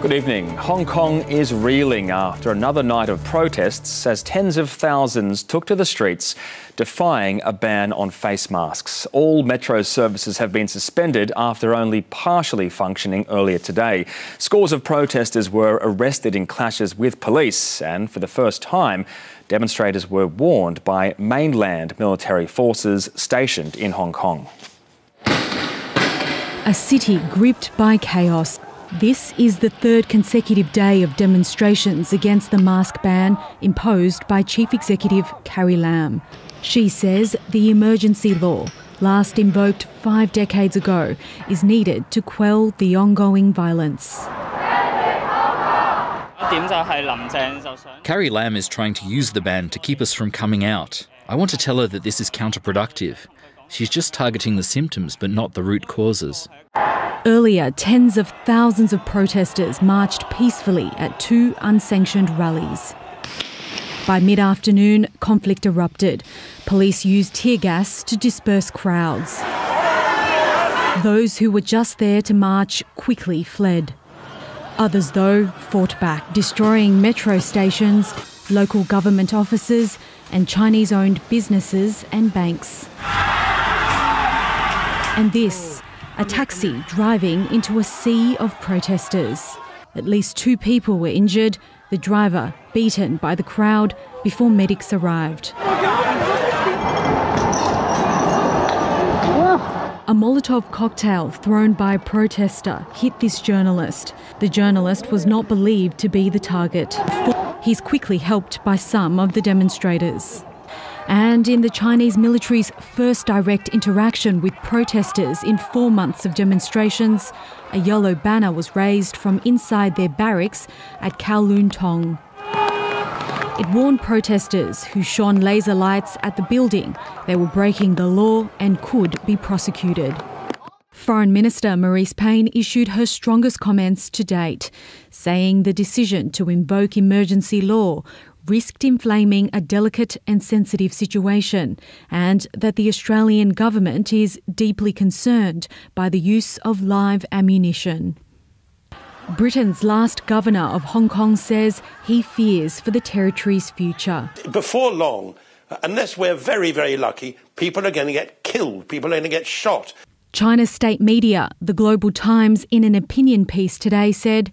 Good evening. Hong Kong is reeling after another night of protests as tens of thousands took to the streets defying a ban on face masks. All metro services have been suspended after only partially functioning earlier today. Scores of protesters were arrested in clashes with police, and for the first time, demonstrators were warned by mainland military forces stationed in Hong Kong. A city gripped by chaos. This is the third consecutive day of demonstrations against the mask ban imposed by Chief Executive Carrie Lam. She says the emergency law, last invoked 5 decades ago, is needed to quell the ongoing violence. Carrie Lam is trying to use the ban to keep us from coming out. I want to tell her that this is counterproductive. She's just targeting the symptoms but not the root causes. Earlier, tens of thousands of protesters marched peacefully at 2 unsanctioned rallies. By mid-afternoon, conflict erupted. Police used tear gas to disperse crowds. Those who were just there to march quickly fled. Others, though, fought back, destroying metro stations, local government offices and Chinese-owned businesses and banks. And this, a taxi driving into a sea of protesters. At least 2 people were injured, the driver beaten by the crowd before medics arrived. A Molotov cocktail thrown by a protester hit this journalist. The journalist was not believed to be the target. He's quickly helped by some of the demonstrators. And in the Chinese military's first direct interaction with protesters in 4 months of demonstrations, a yellow banner was raised from inside their barracks at Kowloon Tong. It warned protesters who shone laser lights at the building they were breaking the law and could be prosecuted. Foreign Minister Marise Payne issued her strongest comments to date, saying the decision to invoke emergency law risked inflaming a delicate and sensitive situation, and that the Australian government is deeply concerned by the use of live ammunition. Britain's last governor of Hong Kong says he fears for the territory's future. Before long, unless we're very, very lucky, people are going to get killed, people are going to get shot. China's state media, the Global Times, in an opinion piece today said,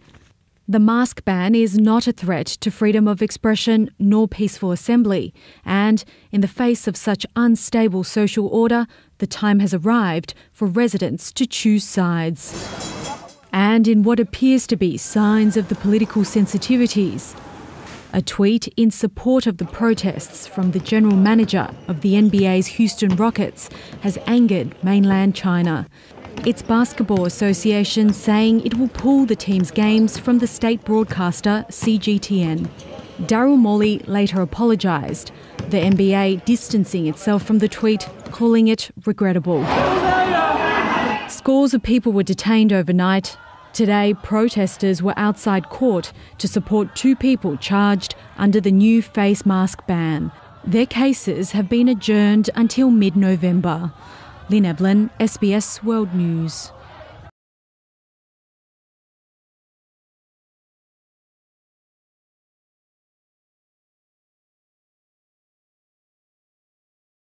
"The mask ban is not a threat to freedom of expression nor peaceful assembly, and in the face of such unstable social order, the time has arrived for residents to choose sides." And in what appears to be signs of the political sensitivities, a tweet in support of the protests from the general manager of the NBA's Houston Rockets has angered mainland China. Its basketball association saying it will pull the team's games from the state broadcaster CGTN. Daryl Morley later apologised, the NBA distancing itself from the tweet, calling it regrettable. Scores of people were detained overnight. Today, protesters were outside court to support 2 people charged under the new face mask ban. Their cases have been adjourned until mid-November. Lynn Evelyn, SBS World News.